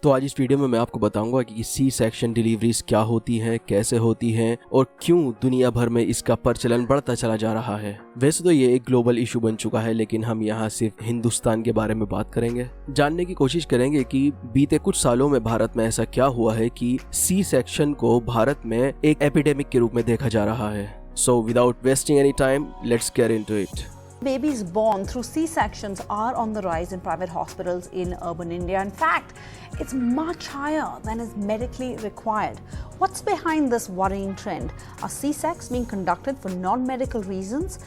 तो आज इस वीडियो में मैं आपको बताऊंगा कि सी सेक्शन डिलीवरीज क्या होती हैं, कैसे होती हैं और क्यों दुनिया भर में इसका प्रचलन बढ़ता चला जा रहा है। वैसे तो ये एक ग्लोबल इशू बन चुका है, लेकिन हम यहाँ सिर्फ हिंदुस्तान के बारे में बात करेंगे। जानने की कोशिश करेंगे कि बीते कुछ सालों में भारत में ऐसा क्या हुआ है कि सी सेक्शन को भारत में एक एपिडेमिक के रूप में देखा जा रहा है। So without wasting any time, let's get into it. Babies born through C-sections are on the rise in private hospitals in urban India. In fact, it's much higher than is medically required. What's behind this worrying trend? Are C-sections being conducted for non-medical reasons?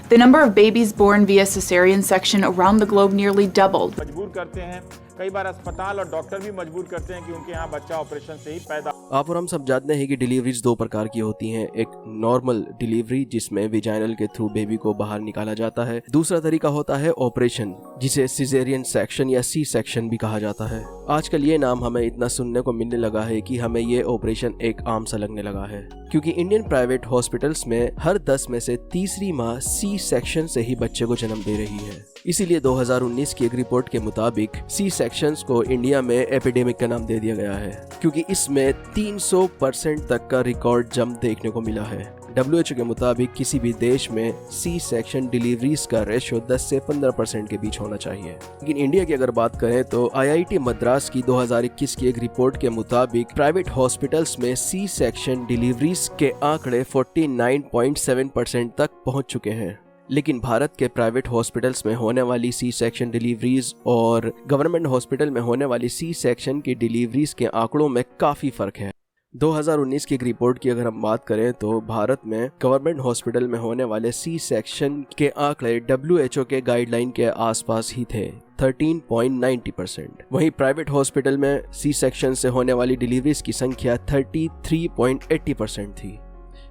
The number of babies born via cesarean section around the globe nearly doubled. मजबूर करते हैं, कई बार अस्पताल और doctor भी मजबूर करते हैं कि उनके यहाँ बच्चा ऑपरेशन से ही पैदा। आप और हम सब जानते हैं कि डिलीवरीज दो प्रकार की होती हैं। एक नॉर्मल डिलीवरी जिसमें विजाइनल के थ्रू बेबी को बाहर निकाला जाता है। दूसरा तरीका होता है ऑपरेशन, जिसे सिजेरियन सेक्शन या सी सेक्शन भी कहा जाता है। आजकल ये नाम हमें इतना सुनने को मिलने लगा है कि हमें ये ऑपरेशन एक आम सा लगने लगा है, क्योंकि इंडियन प्राइवेट हॉस्पिटल्स में हर 10 में से तीसरी माँ सी सेक्शन से ही बच्चे को जन्म दे रही है। इसीलिए 2019 की एक रिपोर्ट के मुताबिक सी सेक्शंस को इंडिया में एपिडेमिक का नाम दे दिया गया है, क्योंकि इसमें 300% तक का रिकॉर्ड जंप देखने को मिला है। WHO के मुताबिक किसी भी देश में सी सेक्शन डिलीवरीज का रेशो 10 से 15% के बीच होना चाहिए। लेकिन इंडिया की अगर बात करें तो IIT मद्रास की 2021 की एक रिपोर्ट के मुताबिक प्राइवेट हॉस्पिटल्स में सी सेक्शन डिलीवरीज के आंकड़े 49.7% तक पहुंच चुके हैं। लेकिन भारत के प्राइवेट हॉस्पिटल्स में होने वाली सी सेक्शन डिलीवरीज और गवर्नमेंट हॉस्पिटल में होने वाली सी सेक्शन की डिलीवरीज के आंकड़ों में काफी फर्क है। 2019 की एक रिपोर्ट की अगर हम बात करें तो भारत में गवर्नमेंट हॉस्पिटल में होने वाले सी सेक्शन के आंकड़े WHO के गाइडलाइन के आसपास ही थे, 13.90%। वहीं प्राइवेट हॉस्पिटल में सी सेक्शन से होने वाली डिलीवरीज की संख्या 33.80% थी।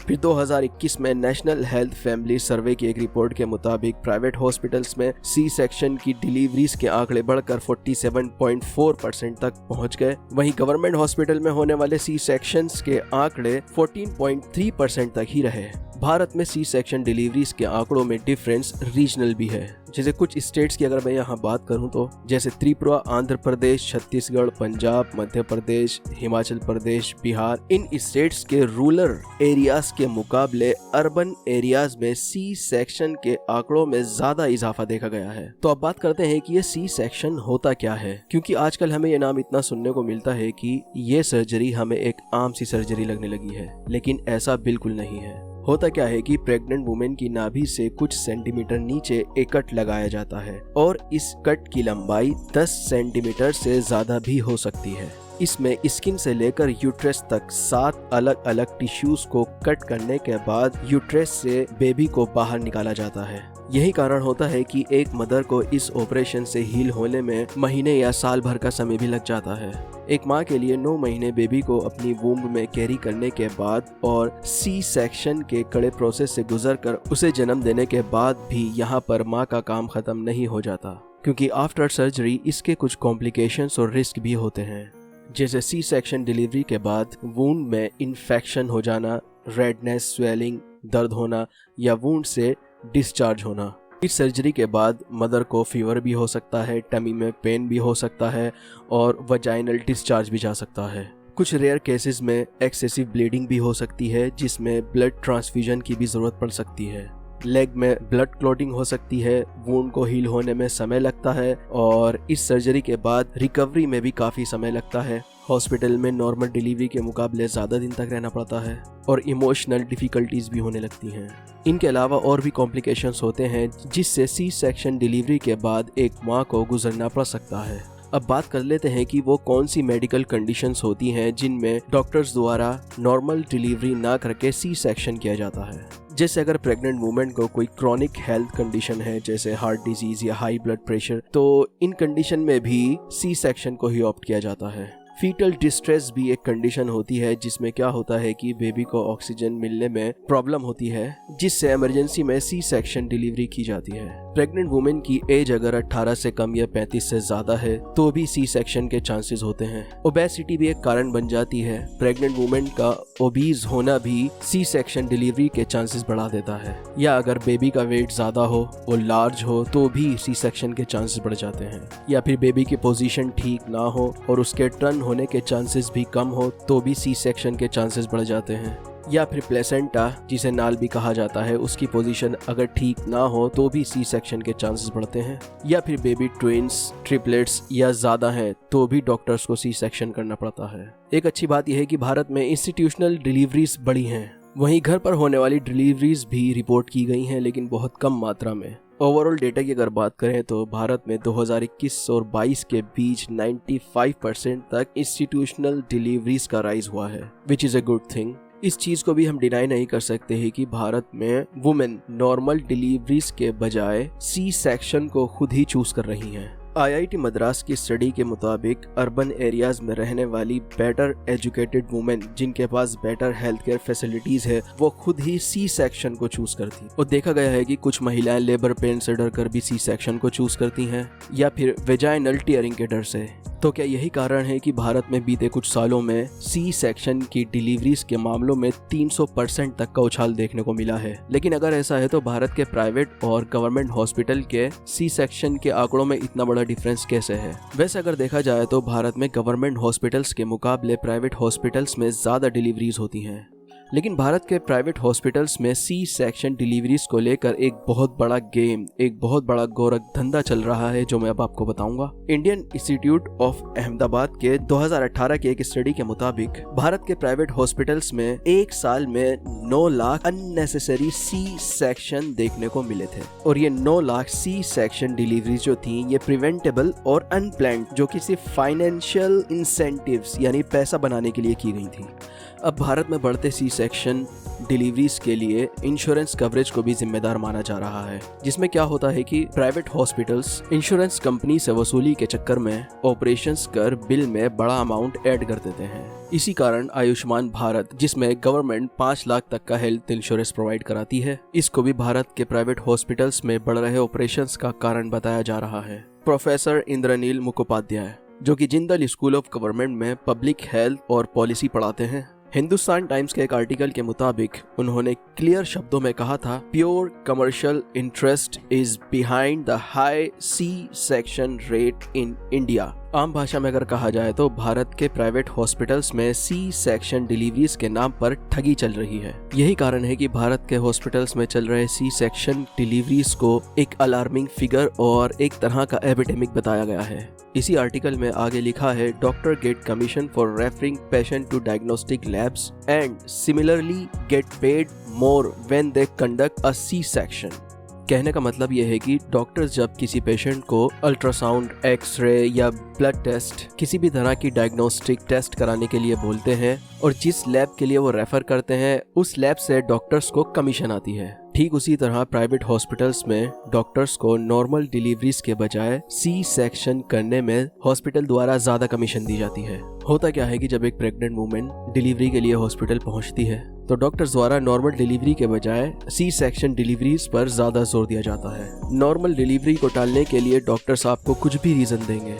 फिर 2021 में नेशनल हेल्थ फैमिली सर्वे की एक रिपोर्ट के मुताबिक प्राइवेट हॉस्पिटल्स में सी सेक्शन की डिलीवरीज के आंकड़े बढ़कर 47.4% तक पहुंच गए। वहीं गवर्नमेंट हॉस्पिटल में होने वाले सी सेक्शंस के आंकड़े 14.3% तक ही रहे। भारत में सी सेक्शन डिलीवरीज के आंकड़ों में डिफरेंस रीजनल भी है। जैसे कुछ स्टेट्स की अगर मैं यहाँ बात करूँ तो जैसे त्रिपुरा, आंध्र प्रदेश, छत्तीसगढ़, पंजाब, मध्य प्रदेश, हिमाचल प्रदेश, बिहार, इन स्टेट्स के रूरल एरियाज के मुकाबले अर्बन एरियाज में सी सेक्शन के आंकड़ों में ज्यादा इजाफा देखा गया है। तो अब बात करते हैं कि ये सी सेक्शन होता क्या है, क्योंकि आजकल हमें ये नाम इतना सुनने को मिलता है कि ये सर्जरी हमें एक आम सी सर्जरी लगने लगी है, लेकिन ऐसा बिल्कुल नहीं है। होता क्या है कि प्रेग्नेंट वुमेन की नाभि से कुछ सेंटीमीटर नीचे एक कट लगाया जाता है और इस कट की लंबाई 10 सेंटीमीटर से ज्यादा भी हो सकती है। इसमें स्किन से लेकर यूट्रस तक 7 अलग अलग टिश्यूज को कट करने के बाद यूट्रस से बेबी को बाहर निकाला जाता है। यही कारण होता है कि एक मदर को इस ऑपरेशन से हील होने में महीने या साल भर का समय भी लग जाता है। एक माँ के लिए 9 महीने बेबी को अपनी वूम्ब में कैरी करने के बाद और सी सेक्शन के कड़े प्रोसेस से गुजरकर उसे जन्म देने के बाद भी यहाँ पर माँ का काम खत्म नहीं हो जाता, क्योंकि आफ्टर सर्जरी इसके कुछ कॉम्प्लिकेशंस और रिस्क भी होते हैं। जैसे सी सेक्शन डिलीवरी के बाद वुंड में इन्फेक्शन हो जाना, रेडनेस, स्वेलिंग, दर्द होना या वुंड से डिस्चार्ज होना। इस सर्जरी के बाद मदर को फीवर भी हो सकता है, टमी में पेन भी हो सकता है और वजाइनल डिस्चार्ज भी जा सकता है। कुछ रेयर केसेस में एक्सेसिव ब्लीडिंग भी हो सकती है, जिसमें ब्लड ट्रांसफ्यूजन की भी जरूरत पड़ सकती है। लेग में ब्लड क्लॉटिंग हो सकती है, वुंड को हील होने में समय लगता है और इस सर्जरी के बाद रिकवरी में भी काफ़ी समय लगता है। हॉस्पिटल में नॉर्मल डिलीवरी के मुकाबले ज़्यादा दिन तक रहना पड़ता है और इमोशनल डिफ़िकल्टीज भी होने लगती हैं। इनके अलावा और भी कॉम्प्लिकेशंस होते हैं जिससे सी सेक्शन डिलीवरी के बाद एक माँ को गुजरना पड़ सकता है। अब बात कर लेते हैं कि वो कौन सी मेडिकल कंडीशंस होती हैं जिनमें डॉक्टर्स द्वारा नॉर्मल डिलीवरी ना करके सी सेक्शन किया जाता है। जैसे अगर प्रेग्नेंट वुमेन को कोई क्रॉनिक हेल्थ कंडीशन है, जैसे हार्ट डिजीज या हाई ब्लड प्रेशर, तो इन कंडीशन में भी सी सेक्शन को ही ऑप्ट किया जाता है। फीटल डिस्ट्रेस भी एक कंडीशन होती है जिसमें क्या होता है कि बेबी को ऑक्सीजन मिलने में प्रॉब्लम होती है, जिससे इमरजेंसी में सी सेक्शन डिलीवरी की जाती है। प्रेग्नेंट वुमेन की एज अगर 18 से कम या 35 से ज्यादा है तो भी सी सेक्शन के चांसेस होते हैं। ओबेसिटी भी एक कारण बन जाती है। प्रेग्नेंट वुमेन का ओबीज होना भी सी सेक्शन डिलीवरी के चांसेस बढ़ा देता है। या अगर बेबी का वेट ज्यादा हो, वो लार्ज हो, तो भी सी सेक्शन के चांसेस बढ़ जाते हैं। या फिर बेबी की पोजीशन ठीक ना हो और उसके टर्न होने के चांसेस भी कम हो तो भी सी सेक्शन के चांसेस बढ़ जाते हैं। या फिर प्लेसेंटा, जिसे नाल भी कहा जाता है, उसकी पोजीशन अगर ठीक ना हो तो भी सी सेक्शन के चांसेस बढ़ते हैं। या फिर बेबी ट्विंस, ट्रिपलेट्स या ज्यादा हैं तो भी डॉक्टर्स को सी सेक्शन करना पड़ता है। एक अच्छी बात यह है कि भारत में इंस्टीट्यूशनल डिलीवरीज बढ़ी हैं। वहीं घर पर होने वाली डिलीवरीज भी रिपोर्ट की गई हैं, लेकिन बहुत कम मात्रा में। ओवरऑल डेटा की अगर बात करें तो भारत में 2021 और 22 के बीच 95% तक इंस्टीट्यूशनल डिलीवरीज का राइज हुआ है, which is a good thing. इस चीज को भी हम डिनाई नहीं कर सकते हैं कि भारत में वुमेन नॉर्मल डिलीवरीज के बजाय सी सेक्शन को खुद ही चूज कर रही हैं। IIT मद्रास की स्टडी के मुताबिक अर्बन एरियाज में रहने वाली बेटर एजुकेटेड वुमेन जिनके पास बेटर हेल्थ केयर फैसिलिटीज है, वो खुद ही सी सेक्शन को चूज करती। और देखा गया है कि कुछ महिलाएं लेबर पेन से डर कर भी सी सेक्शन को चूज करती हैं या फिर वेजाइनल टीयरिंग के डर से। तो क्या यही कारण है कि भारत में बीते कुछ सालों में सी सेक्शन की डिलीवरीज के मामलों में 300% तक का उछाल देखने को मिला है? लेकिन अगर ऐसा है तो भारत के प्राइवेट और गवर्नमेंट हॉस्पिटल के सी सेक्शन के आंकड़ों में इतना बड़ा डिफरेंस कैसे है? वैसे अगर देखा जाए तो भारत में गवर्नमेंट हॉस्पिटल्स के मुकाबले प्राइवेट हॉस्पिटल्स में ज्यादा डिलीवरीज होती हैं। लेकिन भारत के प्राइवेट हॉस्पिटल्स में सी सेक्शन डिलीवरीज को लेकर एक बहुत बड़ा गेम, एक बहुत बड़ा गोरख धंधा चल रहा है, जो मैं अब आपको बताऊंगा। इंडियन इंस्टीट्यूट ऑफ अहमदाबाद के 2018 के एक स्टडी के मुताबिक भारत के प्राइवेट हॉस्पिटल्स में एक साल में 9 लाख अननेसेसरी सी सेक्शन देखने को मिले थे। और ये 9 लाख सी सेक्शन डिलीवरीज जो थी, ये प्रिवेंटेबल और अनप्लान्ड, जो कि सिर्फ फाइनेंशियल इंसेंटिव्स यानी पैसा बनाने के लिए की गई थी। अब भारत में बढ़ते सी सेक्शन डिलीवरीज के लिए इंश्योरेंस कवरेज को भी जिम्मेदार माना जा रहा है, जिसमें क्या होता है कि प्राइवेट हॉस्पिटल्स इंश्योरेंस कंपनी से वसूली के चक्कर में ऑपरेशंस कर बिल में बड़ा अमाउंट ऐड कर देते हैं। इसी कारण आयुष्मान भारत, जिसमें गवर्नमेंट 5 लाख तक का हेल्थ इंश्योरेंस प्रोवाइड कराती है, इसको भी भारत के प्राइवेट हॉस्पिटल्स में बढ़ रहे ऑपरेशंस का कारण बताया जा रहा है। प्रोफेसर इंद्रनील मुखोपाध्याय, जो कि जिंदल स्कूल ऑफ गवर्नमेंट में पब्लिक हेल्थ और पॉलिसी पढ़ाते हैं, हिंदुस्तान टाइम्स के एक आर्टिकल के मुताबिक उन्होंने क्लियर शब्दों में कहा था, pure commercial interest is behind the high C section rate in India. आम भाषा में अगर कहा जाए तो भारत के प्राइवेट हॉस्पिटल्स में सी सेक्शन डिलीवरीज के नाम पर ठगी चल रही है। यही कारण है कि भारत के हॉस्पिटल्स में चल रहे सी सेक्शन डिलीवरीज को एक अलार्मिंग फिगर और एक तरह का एपिडेमिक बताया गया है। इसी आर्टिकल में आगे लिखा है, doctor get commission for referring patient to diagnostic labs and similarly get paid more when they conduct a C section. कहने का मतलब यह है कि डॉक्टर्स जब किसी पेशेंट को अल्ट्रासाउंड, एक्सरे या ब्लड टेस्ट, किसी भी तरह की डायग्नोस्टिक टेस्ट कराने के लिए बोलते हैं और जिस लैब के लिए वो रेफर करते हैं, उस लैब से डॉक्टर्स को कमीशन आती है। ठीक उसी तरह प्राइवेट हॉस्पिटल्स में डॉक्टर्स को नॉर्मल डिलीवरीज के बजाय सी सेक्शन करने में हॉस्पिटल द्वारा ज्यादा कमीशन दी जाती है। होता क्या है कि जब एक प्रेग्नेंट वुमेन डिलीवरी के लिए हॉस्पिटल पहुंचती है तो डॉक्टर्स द्वारा नॉर्मल डिलीवरी के बजाय सी सेक्शन डिलीवरीज पर ज्यादा जोर दिया जाता है। नॉर्मल डिलीवरी को टालने के लिए डॉक्टर्स आपको कुछ भी रीजन देंगे,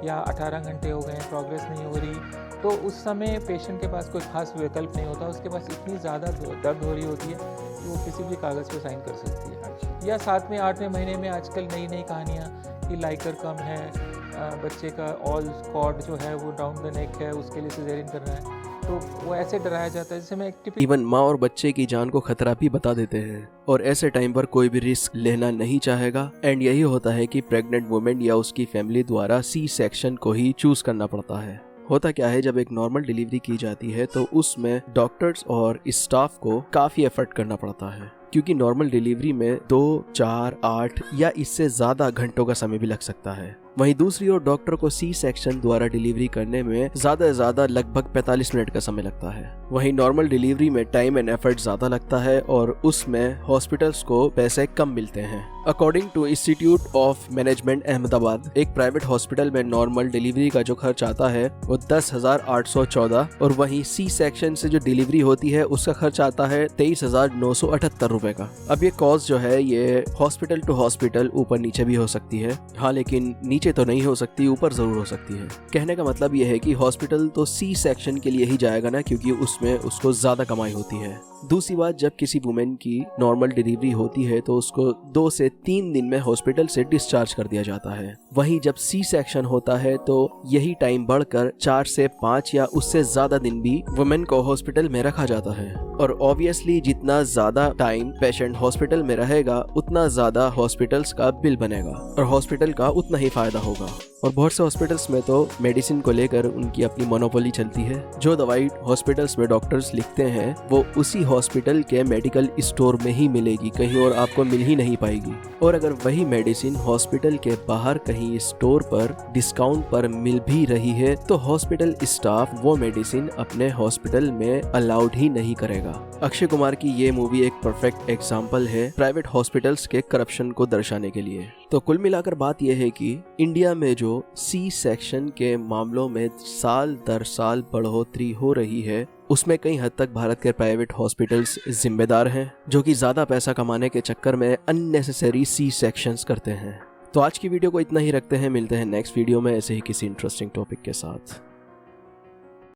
या 18 घंटे हो गए, प्रोग्रेस नहीं हो रही, तो उस समय पेशेंट के पास कोई खास विकल्प नहीं होता। उसके पास इतनी ज़्यादा दर्द हो रही होती है कि वो किसी भी कागज़ पे साइन कर सकती है। या 7वें 8वें महीने में आजकल नई नई कहानियाँ कि लाइकर कम है, बच्चे का ऑल कॉर्ड जो है वो डाउन द नेक है, उसके लिए सिजेरियन करना है, तो वो ऐसे डराया जाता है जिससे मैं इवन माँ और बच्चे की जान को खतरा भी बता देते हैं। और ऐसे टाइम पर कोई भी रिस्क लेना नहीं चाहेगा। एंड यही होता है कि प्रेग्नेंट वुमेन या उसकी फैमिली द्वारा सी सेक्शन को ही चूज करना पड़ता है। होता क्या है, जब एक नॉर्मल डिलीवरी की जाती है तो उसमें डॉक्टर्स और स्टाफ को काफी एफर्ट करना पड़ता है, क्योंकि नॉर्मल डिलीवरी में 2, 4, 8 या इससे ज्यादा घंटों का समय भी लग सकता है। वहीं दूसरी ओर डॉक्टर को सी सेक्शन द्वारा डिलीवरी करने में ज्यादा से ज्यादा लगभग 45 मिनट का समय लगता है। वहीं नॉर्मल डिलीवरी में टाइम एंड एफर्ट ज्यादा लगता है और उसमें हॉस्पिटल्स को पैसे कम मिलते हैं। According to Institute of Management Ahmedabad, एक प्राइवेट हॉस्पिटल में नॉर्मल डिलीवरी का जो खर्च आता है वो 10,814 और वहीं सी सेक्शन से जो डिलीवरी होती है उसका खर्च आता है 23,978 रुपए का। अब ये कॉस्ट जो है ये हॉस्पिटल टू हॉस्पिटल ऊपर नीचे भी हो सकती है, हाँ लेकिन नीचे तो नहीं हो सकती, ऊपर जरूर हो सकती है। कहने का मतलब ये है कि हॉस्पिटल तो सी सेक्शन के लिए ही जाएगा ना, क्योंकि उसमें उसको ज्यादा कमाई होती है। दूसरी बात, जब किसी वुमेन की नॉर्मल डिलीवरी होती है तो उसको 2 से 3 दिन में हॉस्पिटल से डिस्चार्ज कर दिया जाता है। वहीं जब सी सेक्शन होता है तो यही टाइम बढ़कर 4 से 5 या उससे ज्यादा दिन भी वुमेन को हॉस्पिटल में रखा जाता है। और ऑब्वियसली जितना ज्यादा टाइम पेशेंट हॉस्पिटल में रहेगा उतना ज्यादा हॉस्पिटल्स का बिल बनेगा और हॉस्पिटल का उतना ही फायदा होगा। और बहुत से हॉस्पिटल्स में तो मेडिसिन को लेकर उनकी अपनी मोनोपोली चलती है। जो दवाई हॉस्पिटल्स में डॉक्टर्स लिखते हैं वो उसी हॉस्पिटल के मेडिकल स्टोर में ही मिलेगी, कहीं और आपको मिल ही नहीं पाएगी। और अगर वही मेडिसिन हॉस्पिटल के बाहर कहीं स्टोर पर डिस्काउंट पर मिल भी रही है तो हॉस्पिटल स्टाफ वो मेडिसिन अपने हॉस्पिटल में अलाउड ही नहीं करेगा। अक्षय कुमार की ये मूवी एक परफेक्ट एग्जाम्पल है प्राइवेट हॉस्पिटल्स के करप्शन को दर्शाने के लिए। तो कुल मिलाकर बात यह है कि इंडिया में जो सी सेक्शन के मामलों में साल दर साल बढ़ोतरी हो रही है उसमें कई हद तक भारत के प्राइवेट हॉस्पिटल्स जिम्मेदार हैं, जो कि ज्यादा पैसा कमाने के चक्कर में अननेसेसरी सी सेक्शंस करते हैं। तो आज की वीडियो को इतना ही रखते हैं, मिलते हैं नेक्स्ट वीडियो में ऐसे ही किसी इंटरेस्टिंग टॉपिक के साथ।